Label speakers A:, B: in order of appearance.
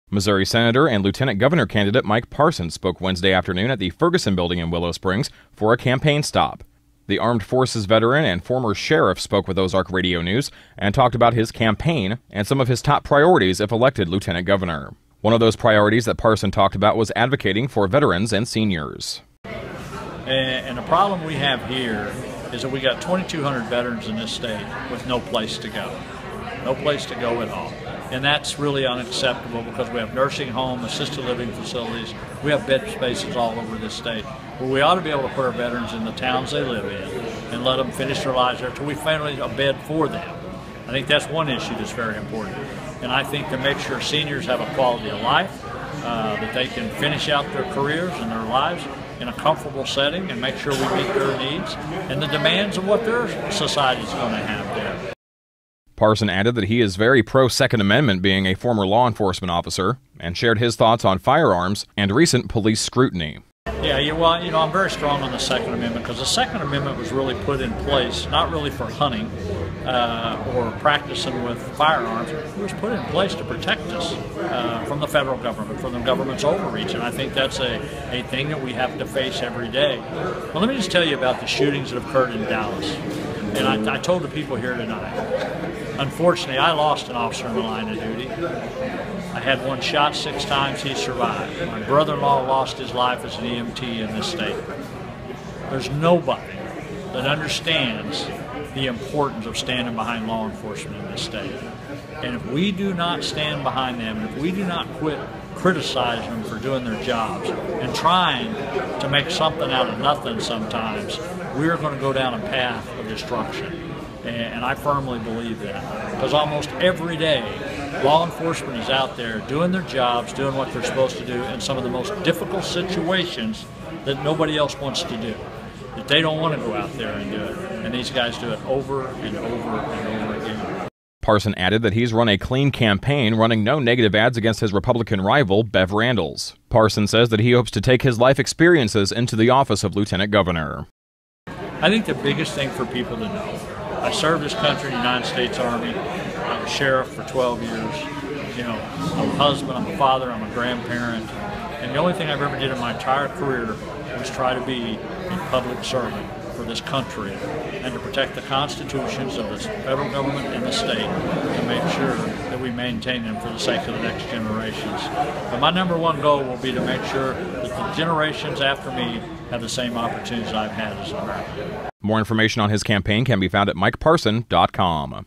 A: Missouri Senator and Lieutenant Governor candidate Mike Parson spoke Wednesday afternoon at the Ferguson Building in Willow Springs for a campaign stop. The Armed Forces veteran and former sheriff spoke with Ozark Radio News and talked about his campaign and some of his top priorities if elected lieutenant governor. One of those priorities that Parson talked about was advocating for veterans and seniors.
B: And the problem we have here is that we got 2,200 veterans in this state with no place to go. No place to go at all. And that's really unacceptable because we have nursing home, assisted living facilities, we have bed spaces all over this state. Well, we ought to be able to put our veterans in the towns they live in and let them finish their lives there until we find a bed for them. I think that's one issue that's very important. And I think to make sure seniors have a quality of life, that they can finish out their careers and their lives in a comfortable setting and make sure we meet their needs and the demands of what their society is going to have there.
A: Parson added that he is very pro-Second Amendment, being a former law enforcement officer, and shared his thoughts on firearms and recent police scrutiny.
B: Yeah, well, I'm very strong on the Second Amendment because the Second Amendment was really put in place not really for hunting or practicing with firearms. It was put in place to protect us from the federal government, from the government's overreach, and I think that's a thing that we have to face every day. Well, let me just tell you about the shootings that occurred in Dallas. And I told the people here tonight, unfortunately, I lost an officer in the line of duty. I had one shot 6 times, he survived. My brother-in-law lost his life as an EMT in this state. There's nobody that understands the importance of standing behind law enforcement in this state. And if we do not stand behind them, and if we do not quit criticizing them for doing their jobs and trying to make something out of nothing sometimes, we're going to go down a path of destruction. And I firmly believe that. Because almost every day, law enforcement is out there doing their jobs, doing what they're supposed to do in some of the most difficult situations that nobody else wants to do. That they don't want to go out there and do it. And these guys do it over and over and over again.
A: Parson added that he's run a clean campaign, running no negative ads against his Republican rival, Bev Randles. Parson says that he hopes to take his life experiences into the office of lieutenant governor.
B: I think the biggest thing for people to know, I served this country in the United States Army. I was sheriff for 12 years. I'm a husband, I'm a father, I'm a grandparent. And the only thing I've ever did in my entire career was try to be a public servant for this country and to protect the constitutions of the federal government and the state and make sure that we maintain them for the sake of the next generations. But my number one goal will be to make sure that the generations after me have the same opportunities I've had as an American.
A: More information on his campaign can be found at mikeparson.com.